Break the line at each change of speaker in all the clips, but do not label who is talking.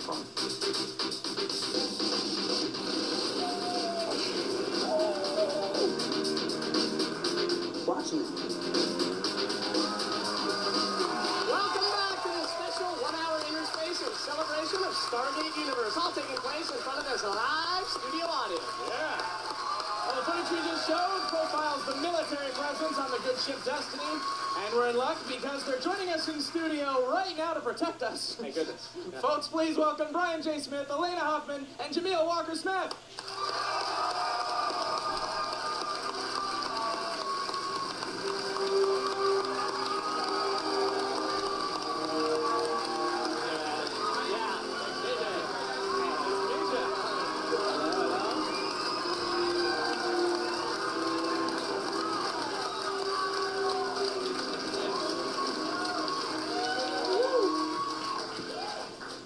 Watch me.
Welcome back to this special 1-hour InnerSpace in celebration of Stargate Universe, all taking place in front of this live studio audience.
Yeah. Well, the footage we just showed profiles the military presence on the good ship Destiny, and we're in luck because they're joining us in studio right now to protect us.
Thank goodness. Yeah.
Folks, please welcome Brian J. Smith, Elena Hoffman, and Jameel Walker-Smith.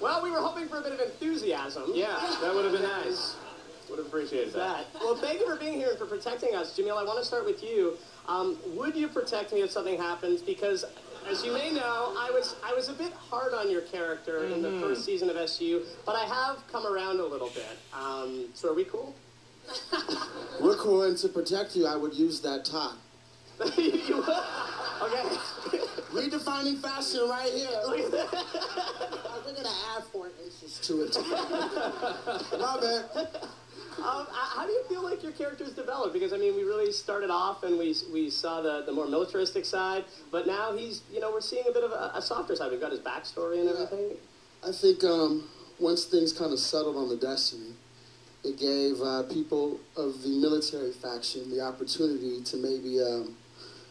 Well, we were hoping for a bit of enthusiasm.
Yeah, that would have been nice. Would have appreciated that.
Well, thank you for being here and for protecting us. Jameel, I want to start with you. Would you protect me if something happens? Because, as you may know, I was a bit hard on your character in the first season of SGU, but I have come around a little bit. So are we cool?
We're cool, and to protect you, I would use that top.
You would? Okay.
Redefining fashion right here. Look at that. We're going to add 4 inches to it. Love it.
How do you feel like your character's developed? Because, I mean, we really started off and we saw the more militaristic side, but now he's, we're seeing a bit of a softer side. We've got his backstory and everything.
I think once things kind of settled on the Destiny, it gave people of the military faction the opportunity to maybe,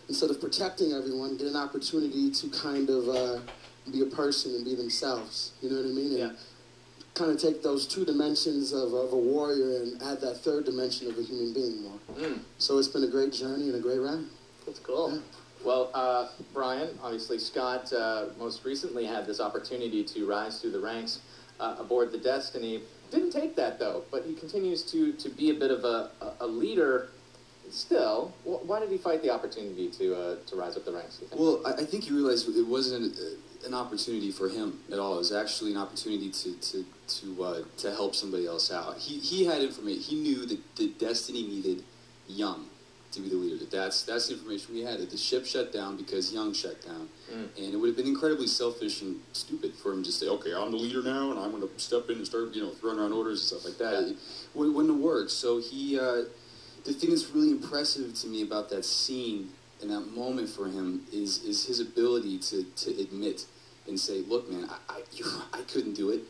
instead of protecting everyone, get an opportunity to kind of be a person and be themselves. You know what I mean? And
yeah.
Kind of take those 2 dimensions of a warrior and add that 3rd dimension of a human being more. So it's been a great journey and a great ride.
That's cool.
Yeah.
Well, Brian, obviously Scott most recently had this opportunity to rise through the ranks aboard the Destiny. Didn't take that, though, but he continues to be a bit of a leader still. Why did he fight the opportunity to rise up the ranks?
Well, I think he realized it wasn't an opportunity for him at all. It was actually an opportunity to help somebody else out. He had information. He knew that the Destiny needed Young to be the leader. That's the information we had. That the ship shut down because Young shut down, and it would have been incredibly selfish and stupid for him to say, "Okay, I'm the leader now, and I'm going to step in and start, throwing around orders and stuff like that." Yeah. It wouldn't have worked. So he. The thing that's really impressive to me about that scene and that moment for him is his ability to admit and say, "Look, man, I couldn't do it.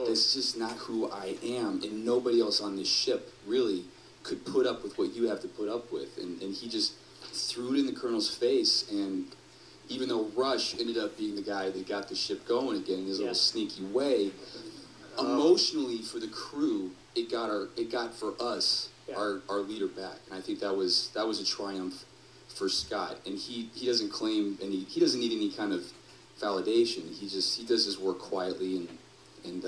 That's just not who I am, and nobody else on this ship really could put up with what you have to put up with." And he just threw it in the Colonel's face, and even though Rush ended up being the guy that got the ship going again in his little sneaky way, emotionally for the crew, it got for us. Yeah. Our leader back, and I think that was a triumph for Scott. And he doesn't claim he doesn't need any kind of validation. He does his work quietly and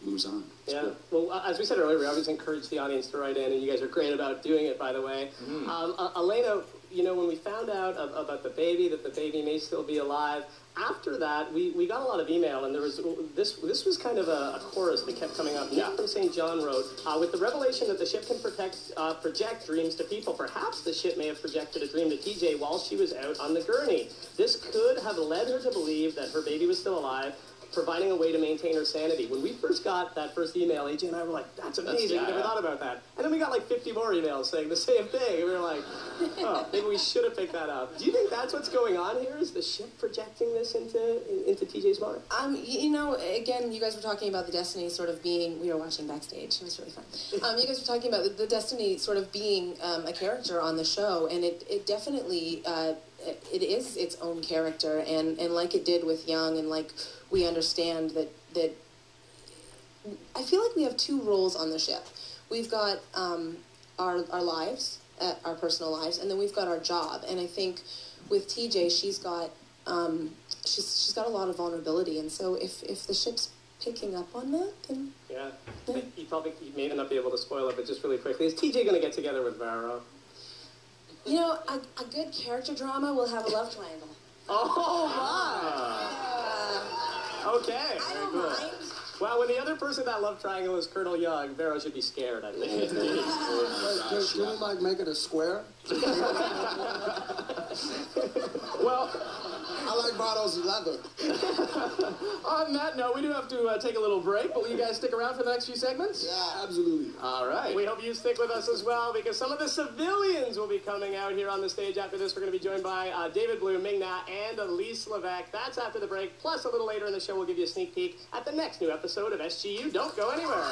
moves on. It's
yeah.
cool.
Well, as we said earlier, we always encourage the audience to write in, and you guys are great about doing it, by the way. Elena, when we found out about the baby, that the baby may still be alive, after that, we got a lot of email, and there was this was kind of a chorus that kept coming up. Nick from St. John wrote, with the revelation that the ship can project dreams to people, perhaps the ship may have projected a dream to TJ while she was out on the gurney. This could have led her to believe that her baby was still alive, providing a way to maintain her sanity. When we first got that first email, AJ and I were like, that's amazing, never thought about that. And then we got like 50 more emails saying the same thing. And we were like, oh, maybe we should have picked that up. Do you think that's what's going on here? Is the ship projecting this into TJ's mind?
Again, you guys were talking about the Destiny sort of being, we were watching backstage, it was really fun. You guys were talking about the Destiny sort of being a character on the show, and it definitely, it is its own character, and like it did with Young, and like we understand that I feel like we have 2 roles on the ship. We've got our lives, our personal lives, and then we've got our job. And I think with TJ, she's got a lot of vulnerability, and so if the ship's picking up on that, then
yeah. You may not be able to spoil it, but just really quickly, is TJ going to get together with Varo?
A good character drama will have a love triangle.
Oh my! Okay.
I don't mind.
Well, when the other person in that love triangle is Colonel Young, Vero should be scared, I think.
Can we like make it a square?
Well,
I like bottles of leather.
on that note, we do have to take a little break, but will you guys stick around for the next few segments?
Yeah, absolutely.
All right.
We hope you stick with us as well, because some of the civilians will be coming out here on the stage after this. We're going to be joined by David Blue, Ming-Na, and Elise Levesque. That's after the break. Plus, a little later in the show, we'll give you a sneak peek at the next new episode of SGU. Don't go anywhere.